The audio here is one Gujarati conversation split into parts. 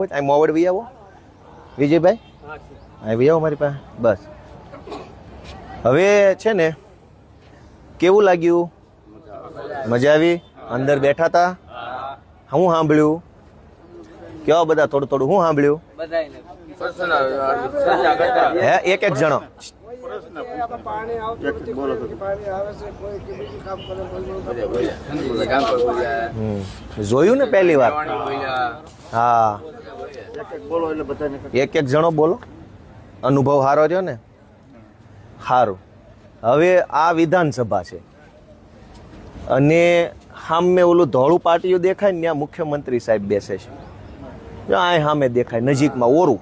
આ મોવડ વી આવો વિજયભાઈ, આ વી આવો મારી પાસે. બસ હવે છે ને, કેવું લાગ્યું? મજા આવી? અંદર બેઠા હતા? હું સાંભળ્યું? કેવા બધા થોડું થોડું હું સાંભળ્યું? હે એક એક જણો જોયું ને પહેલી વાર? હા, એક એક જણો બોલો. અનુભવ સારો રહ્યો ને? સારું. હવે આ વિધાનસભા છે અને સામે ઓલું ધોળું પાટિયું દેખાય ને ત્યાં મુખ્યમંત્રી સાહેબ બેસે છે. જો આ સામે દેખાય નજીકમાં ઓરું,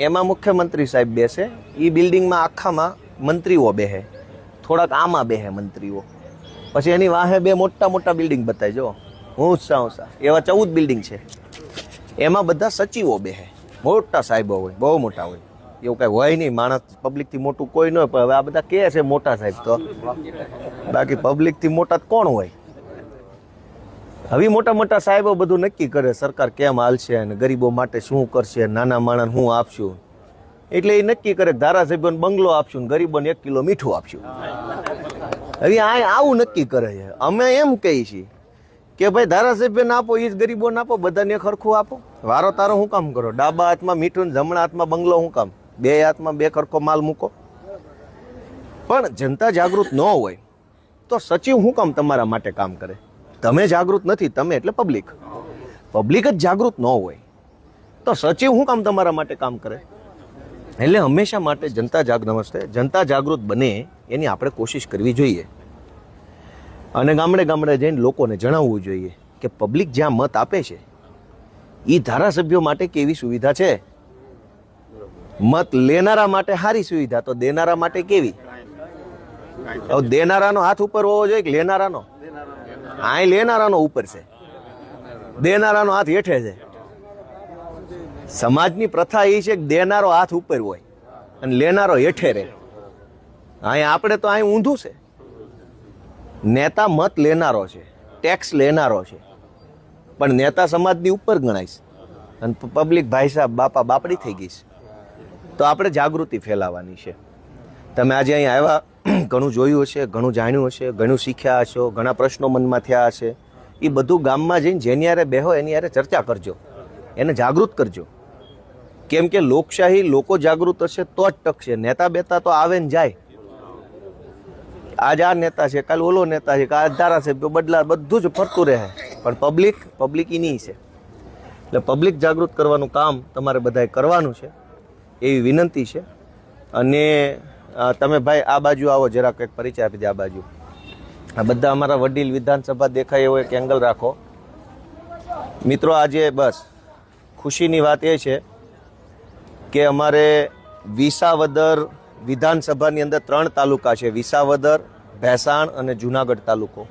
એમાં મુખ્યમંત્રી સાહેબ બેસે. એ બિલ્ડિંગમાં આખામાં મંત્રીઓ બેસે, થોડાક આમાં બેસે મંત્રીઓ. પછી એની વાહે બે મોટા મોટા બિલ્ડિંગ બતાવી, જો ઊંચા ઊંચા એવા 14 બિલ્ડિંગ છે. એમાં બધા સચિવો બેસે, મોટા સાહેબો હોય, બહુ મોટા હોય. એવું કઈ હોય નહીં, માણસ પબ્લિકથી મોટું કોઈ ન હોય. પણ હવે આ બધા કે છે મોટા સાહેબ, તો બાકી પબ્લિકથી મોટા કોણ હોય? હવે મોટા મોટા સાહેબો બધું નક્કી કરે સરકાર કેમ હાલશે અને ગરીબો માટે શું કરશે, નાના માણસ શું આપશું. એટલે એ નક્કી કરે ધારાસભ્યોને બંગલો આપશું, ગરીબોને 1 કિલો મીઠું આપશું. હવે આ આવું નક્કી કરે છે. અમે એમ કહીએ છીએ કે ભાઈ ધારાસભ્યને આપો, એ જ ગરીબોને આપો, બધાને ખરખું આપો. વારો તારો શું કામ કરો? ડાબા હાથમાં મીઠું ને જમણા હાથમાં બંગલો શું કામ? બે હાથમાં બે ખરખો માલ મૂકો. પણ જનતા જાગૃત ન હોય તો સચિવ શું કામ તમારા માટે કામ કરે? તમે જાગૃત નથી, તમે એટલે પબ્લિક જ જાગૃત ન હોય તો સચિવ શું કામ તમારા માટે કામ કરે? એટલે હંમેશા માટે જનતા જાગૃત બને એની આપણે કોશિશ કરવી જોઈએ. અને ગામડે ગામડે જઈને લોકોને જણાવવું જોઈએ કે પબ્લિક જ્યાં મત આપે છે એ ધારાસભ્યો માટે કેવી સુવિધા છે. મત લેનારા માટે સારી સુવિધા, તો દેનારા માટે કેવી? દેનારાનો હાથ ઉપર હોવો જોઈએ કે લેનારાનો? આ લેનારાનો ઉપર છે, દેનારાનો હાથ હેઠે છે. સમાજની પ્રથા એ છે કે દેનારો હાથ ઉપર હોય અને લેનારો હેઠે રહે. અહીં આપણે તો અહીં ઊંધું છે. નેતા મત લેનારો છે, ટેક્સ લેનારો છે, પણ નેતા સમાજની ઉપર ગણાય અને પબ્લિક ભાઈ સાહેબ બાપા બાપડી થઈ ગઈ છે. તો આપણે જાગૃતિ ફેલાવવાની છે. તમે આજે અહીં આવ્યા, ઘણું જોયું હશે, ઘણું જાણ્યું હશે, ઘણું શીખ્યા હશો, ઘણા પ્રશ્નો મનમાં થયા હશે. એ બધું ગામમાં જઈને જેની યારે બેહો એની યારે ચર્ચા કરજો, એને જાગૃત કરજો. કેમ કે લોકશાહી લોકો જાગૃત હશે તો જ ટકશે. નેતા બેતા તો આવે ને જાય. આજ આ નેતા છે, કાલ ઓલો નેતા છે, કાલ ધારાસભ્યો બદલા, બધું જ ફરતું રહે. પણ પબ્લિક એની છે. એટલે પબ્લિક જાગૃત કરવાનું કામ તમારે બધાએ કરવાનું છે એવી વિનંતી છે. અને તમે ભાઈ આ બાજુ આવો, જરા કંઈક પરિચય આપી દે. આ બાજુ આ બધા અમારા વડીલ વિધાનસભા દેખાય એવો એક એંગલ રાખો. મિત્રો આજે બસ ખુશીની વાત એ છે કે અમારે વિસાવદર વિધાનસભાની અંદર 3 તાલુકા છે, વિસાવદર, ભેસાણ અને જુનાગઢ તાલુકો.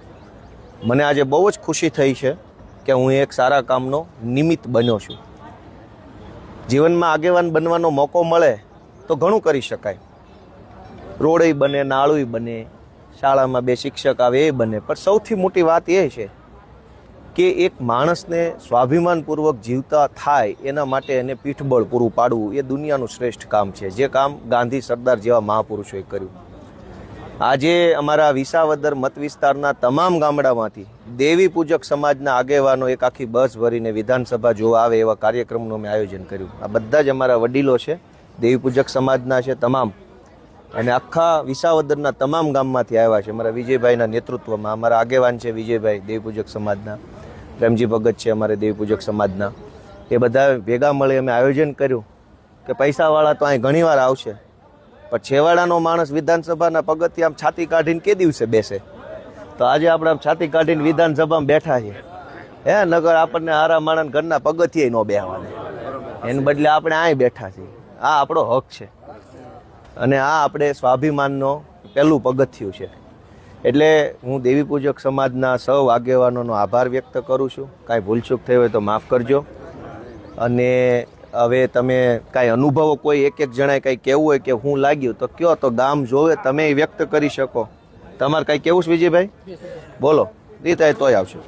મને આજે બહુ જ ખુશી થઈ છે કે હું એક સારા કામનો નિમિત્ત બન્યો છું. જીવનમાં આગેવાન બનવાનો મોકો મળે તો ઘણું કરી શકાય. રોડય બને, નાળુય બને, શાળામાં 2 શિક્ષક આવે એ બને. પણ સૌથી મોટી વાત એ છે કે એક માણસને સ્વાભિમાનપૂર્વક જીવતા થાય એના માટે એને પીઠબળ પૂરું પાડવું એ દુનિયાનું શ્રેષ્ઠ કામ છે, જે કામ ગાંધી, સરદાર જેવા મહાપુરુષોએ કર્યું. આજે અમારા વિસાવદર મત વિસ્તારના તમામ ગામડામાંથી દેવી પૂજક સમાજના આગેવાનો એક આખી બસ ભરીને વિધાનસભા જોવા આવે એવા કાર્યક્રમનું અમે આયોજન કર્યું. આ બધા જ અમારા વડીલો છે, દેવી પૂજક સમાજના છે તમામ. અને આખા વિસાવદરના તમામ ગામમાંથી આવ્યા છે. અમારા વિજયભાઈના નેતૃત્વમાં અમારા આગેવાન છે વિજયભાઈ, દેવી પૂજક સમાજના. પ્રેમજી ભગત છે અમારે દેવી પૂજક સમાજના. એ બધા ભેગા મળી અમે આયોજન કર્યું કે પૈસાવાળા તો અહીં ઘણીવાર આવશે, પણ છેવાડાનો માણસ વિધાનસભાના પગથિયે આમ છાતી કાઢીને કે દિવસે બેસે? તો આજે આપણે આમ છાતી કાઢીને વિધાનસભામાં બેઠા છીએ. નગર આપણને હારા માણસ ઘરના પગથિયે ન બેહવાને, એને બદલે આપણે અહીં બેઠા છીએ. આ આપણો હક છે અને આ આપણે સ્વાભિમાનનો પહેલું પગથિયું છે. એટલે હું દેવી પૂજક સમાજના સૌ આગેવાનોનો આભાર વ્યક્ત કરું છું. કાંઈ ભૂલચૂક થઈ હોય તો માફ કરજો. અને હવે તમે કાંઈ અનુભવો, કોઈ એક જણાએ કાંઈ કહેવું હોય કે હું લાગ્યું તો કયો, તો ગામ જોવે તમે વ્યક્ત કરી શકો. તમારે કાંઈ કહેવું છે વિજયભાઈ? બોલો. રીત તોય આવશે.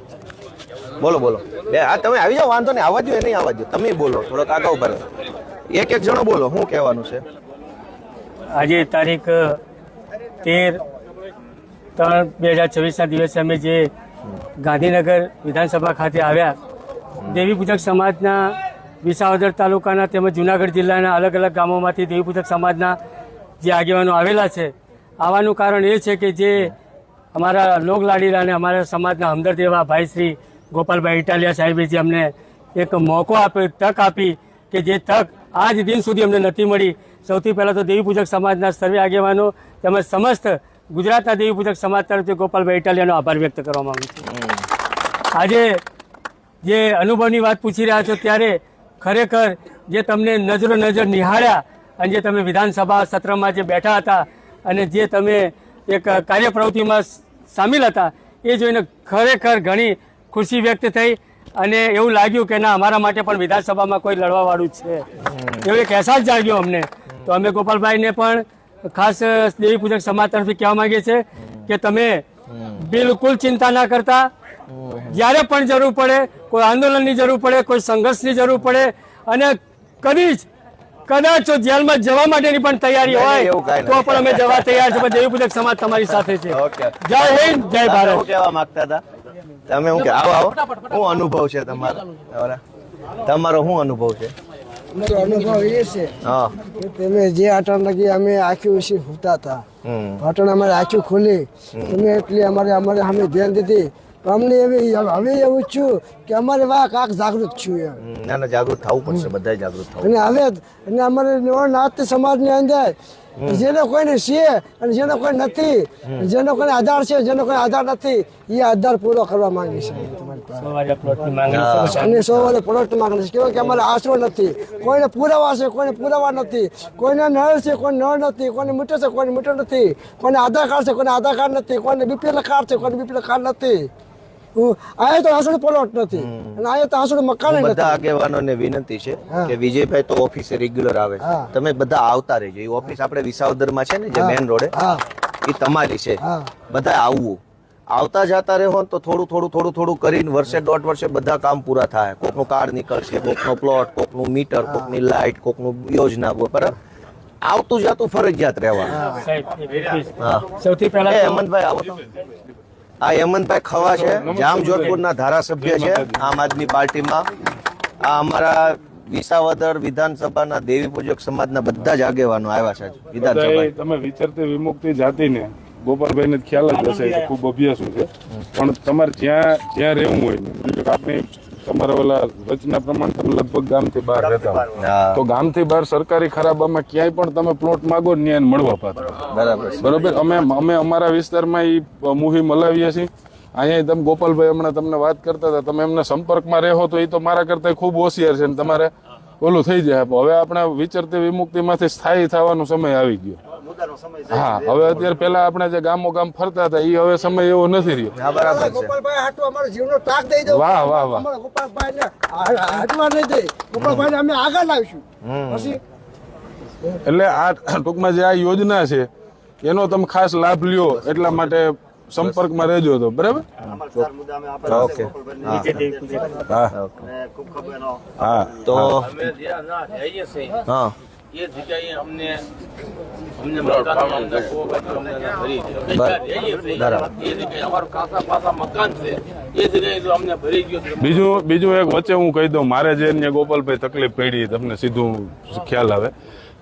બોલો બોલો. હા તમે આવી જાઓ, વાંધો નહીં, આવવા દો, નહીં આવવા દો, તમે બોલો, થોડોક આગળ ઉપર એક એક જણો બોલો, શું કહેવાનું છે. આજે તારીખ 13/3/2026ના દિવસે અમે જે ગાંધીનગર વિધાનસભા ખાતે આવ્યા, દેવી પૂજક સમાજના વિસાવદર તાલુકાના તેમજ જુનાગઢ જિલ્લાના અલગ અલગ ગામોમાંથી દેવી પૂજક સમાજના જે આગેવાનો આવેલા છે. આવવાનું કારણ એ છે કે જે અમારા લોકલાડીલા અને અમારા સમાજના હમદર્દ એવા ભાઈ શ્રી ગોપાલભાઈ ઇટાલિયા સાહેબે જે અમને એક મોકો આપ્યો, તક આપી, કે જે તક આજ દિન સુધી અમને નથી મળી. સૌથી પહેલાં તો દેવી પૂજક સમાજના સર્વે આગેવાનો તેમજ સમસ્ત ગુજરાતના દેવી પૂજક સમાજ તરફથી ગોપાલભાઈ ઇટાલિયાનો આભાર વ્યક્ત કરવા માંગુ છું. આજે જે અનુભવની વાત પૂછી રહ્યા છો ત્યારે ખરેખર જે તમને નજરો નજર નિહાળ્યા અને જે તમે વિધાનસભા સત્રમાં જે બેઠા હતા અને જે તમે એક કાર્યપ્રવૃત્તિમાં સામેલ હતા, એ જોઈને ખરેખર ઘણી ખુશી વ્યક્ત થઈ અને એવું લાગ્યું કે ના, અમારા માટે પણ વિધાનસભામાં કોઈ લડવાવાળું છે, એવો એક અહેસાસ જાગ્યો અમને. તો અમે ગોપાલભાઈને પણ ખાસ દેવી પૂજક સમાજ તરફથી કહેવા માંગીએ છીએ કે તમે બિલકુલ ચિંતા ના કરતા, જ્યારે પણ જરૂર પડે, કોઈ આંદોલનની જરૂર પડે, કોઈ સંઘર્ષની જરૂર પડે અને કદાચ જેલમાં જવા માટેની પણ તૈયારી હોય તો પણ અમે જવા તૈયાર છે. દેવી પૂજક સમાજ તમારી સાથે છે. જય હિન્દ, જય ભારત. કહેવા માંગતા હતા તમે, હું કે આવો શું અનુભવ છે તમારો? શું અનુભવ છે? અમારો અનુભવ એ છે કે તમે જે આટણ લગી અમે આંખી ઉછી હોતા હતા, પાટણ અમારે આંખી ખોલી, તમે એટલી અમારે સામે ધ્યાન દીધી. અમને હવે એવું છું કે અમારે વાહ કાક જાગૃત છું એમ. ના ના, જાગૃત થવું પડશે, બધા જાગૃત થવું. અને હવે અમારે નાથ સમાજની અંદર જેને કોઈને છે અને જેને કોઈ નથી, જેનો કોઈ આધાર છે, જેનો કોઈ આધાર નથી, એ આધાર પૂરો કરવા માંગે છે અને 100 વાળે પ્લોટ માંગે છે. કેવું કે અમારે આશરો નથી, કોઈને પુરાવા છે, કોઈને પુરાવા નથી, કોઈને નળ છે, કોઈ નળ નથી, કોઈને મીટર છે, કોઈને મીટર નથી, કોઈને આધાર કાર્ડ છે, કોઈને આધાર કાર્ડ નથી, કોઈને બીપીએલ કાર્ડ છે, કોઈને બીપીએલ કાર્ડ નથી. આયા તો આસડું પ્લોટ નથી અને આયા તો આસડું મકાન નથી. બધા આગેવાનોને વિનંતી છે કે વિજયભાઈ તો ઓફિસે રેગ્યુલર આવે, તમે બધા આવતા રહેજો. એ ઓફિસ આપણે વિસાવદરમાં છે ને, જે મેઇન રોડે, એ તમારી છે. બધા આવવું, આવતા જતા રહો તો થોડું કરીને વર્ષે 1.5 વર્ષે બધા કામ પૂરા થાય. કોકનું કાર્ડ નીકળશે, કોકનો પ્લોટ, કોકનું મીટર, કોકની લાઇટ, કોકનું યોજના, બરાબર. આવતું જતું ફરજિયાત રહેવાનું. સૌથી પહેલા હેમંતભાઈ આવો તો. આ હેમંતભાઈ ખવા છે, જામજોધપુરના ધારાસભ્ય છે આમ આદમી પાર્ટીમાં. આ અમારા વિસાવદર વિધાનસભાના દેવી પૂજક સમાજના બધા જ આગેવાનો આવ્યા છે વિધાનસભા. તમે વિચરતી વિમુક્તિ જાતિને ગોપાલભાઈને ખ્યાલ જ હશે, ખૂબ અભ્યાસુ છે, પણ તમારે જ્યાં રહેવું હોય, આપણે તમારા ઓલા રચના પ્રમાણે તમે લગભગ ગામથી બહાર રહેતા હોય, તો ગામથી બહાર સરકારી ખરાબામાં ક્યાંય પણ તમે પ્લોટ માગો ને ત્યાં મળવા પાત્ર. બરોબર. અમે અમારા વિસ્તારમાં એ મુહિમ હલાવીએ છીએ. અહીંયા તમે ગોપાલભાઈ હમણાં તમને વાત કરતા હતા, તમે એમના સંપર્કમાં રહો તો એ તો મારા કરતા ખૂબ હોશિયાર છે ને તમારે ઓલું થઈ જાય. હવે આપણે વિચરતી વિમુક્તિમાંથી સ્થાયી થવાનો સમય આવી ગયો. હા, હવે અત્યારે પેલા આપણે જે ગામો ગામ ફરતા હતા, એ હવે સમય એવો નથી રહ્યો. ગોપાલભાઈ હાટું અમારો જીવનો તાક દઈ દો. વાહ વાહ વાહ. ગોપાલભાઈને હાટવા નહીં દે, ગોપાલભાઈને અમે આગળ લાવીશું. પછી એટલે આ ટૂંકમાં જે આ યોજના છે એનો તમે ખાસ લાભ લ્યો, એટલા માટે સંપર્કમાં રહેજો. તો બરાબર. ઓકે. હા, તો હા, એ જગ્યાએ અમને બીજું એક વચ્ચે હું કહી દઉં, મારે જે ગોપાલભાઈ તકલીફ પડી, તમને સીધું ખ્યાલ આવે,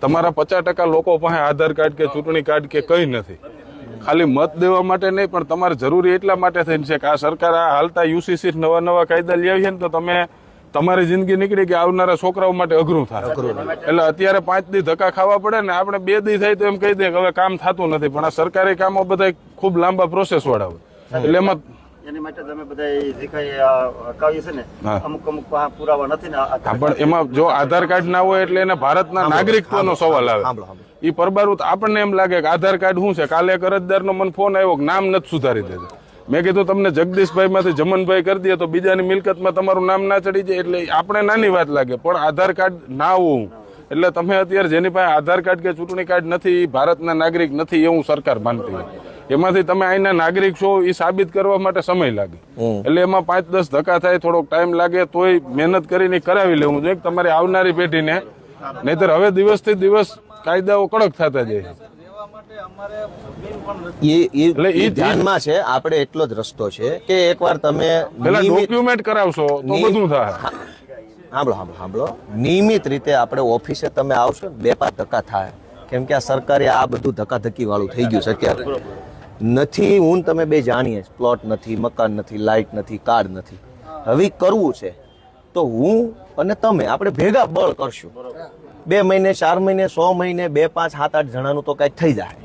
તમારા 50% લોકો પાસે આધાર કાર્ડ કે ચૂંટણી કાર્ડ કે કઈ નથી. ખાલી મત દેવા માટે નહીં, પણ તમારે જરૂરી એટલા માટે થઈને છે કે આ સરકાર આ હાલતા યુસીસી નવા કાયદા લઈ આવી છે ને, તો તમે તમારી જિંદગી નીકળી કે આવનારા છોકરાઓ માટે અઘરું થાય. એટલે અત્યારે 5 દી ધક્કા ખાવા પડે ને, આપણે 2 દી થાય તો એમ કહી દે કે હવે કામ થતું નથી, પણ આ સરકારી કામો બધા ખૂબ લાંબા પ્રોસેસ વાળા હોય. એટલે એમાં એની માટે તમે બધા જે કઈ અટકાવ્યું છે ને, અમુક પુરાવા નથી ને. પણ એમાં જો આધાર કાર્ડ ના હોય એટલે એને ભારતના નાગરિકત્વનો સવાલ આવે. એ પરબારું આપણને એમ લાગે કે આધાર કાર્ડ શું છે. કાલે એક અરજદારનો મને ફોન આવ્યો કે નામ નથી સુધારી દેતું. મેં કીધું તમને જગદીશભાઈ માંથી જમનભાઈ કરી દે તો બીજાની મિલકતમાં તમારું નામ ના ચડી જાય. એટલે આપણે નાની વાત લાગે, પણ આધાર કાર્ડ ના હોવું એટલે તમે અત્યારે જેની પાસે આધાર કાર્ડ કે ચૂંટણી કાર્ડ નથી, ભારતના નાગરિક નથી એવું સરકાર માનતી હોય. એમાંથી તમે અહીંના નાગરિક છો એ સાબિત કરવા માટે સમય લાગે. એટલે એમાં 5-10 ધક્કા થાય, થોડોક ટાઈમ લાગે, તોય મહેનત કરીને કરાવી લેવું જોઈએ તમારી આવનારી પેઢીને. નહીતર હવે દિવસથી દિવસ કાયદાઓ કડક થતા જાય છે. એ ધ્યાનમાં છે. આપણે એટલો જ રસ્તો છે કે એકવાર તમે પેલા ડોક્યુમેન્ટ કરાવશો તો બધું થાય. સાંભળો, નિયમિત રીતે આપણે ઓફિસે તમે આવશો, 2-5 ધક્કા થાય. કેમ કે આ સરકારે આ બધું ધક્કાધક્કી વાળું થઈ ગયું છે અત્યારે. નથી હું તમે બે જાણીએ, પ્લોટ નથી, મકાન નથી, લાઇટ નથી, કાર્ડ નથી. હવે કરવું છે તો હું અને તમે આપણે ભેગા બળ કરશું. 2 મહિને, 4 મહિને, 100 મહિને, 2, 5, 7, 8 જણાનું તો કંઈક થઈ જાય.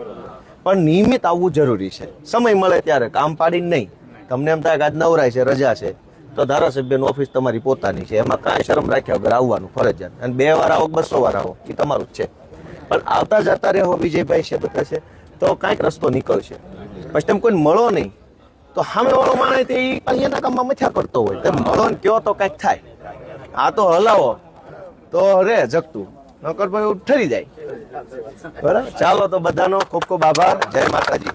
પણ નિયમિત આવવું જરૂરી છે. સમય મળે ત્યારે, કામ પાડીને નહીં. તમને એમ થાય કે આજ નવરાય છે, રજા છે, તો ધારાસભ્યની ઓફિસ તમારી પોતાની છે, એમાં કાંઈ શરમ રાખ્યા વગર આવવાનું ફરજિયાત. અને 2 વાર આવો, 200 વાર આવો, એ તમારું જ છે. પણ આવતા જતા રહો વિજયભાઈ છે, બધા છે, તો કાંઈક રસ્તો નીકળશે. પછી તમે કોઈને મળો નહીં તો સામે વાળો માણસ તે અહીંયાના કામમાં મથ્યા કરતો હોય, તમે મળો ને કયો તો કાંઈક થાય. આ તો હલાવો તો રે જગતું, નકર ભાઈ ઠરી જાય. બરાબર, ચાલો તો બધાનો ખૂબ ખૂબ આભાર. જય માતાજી.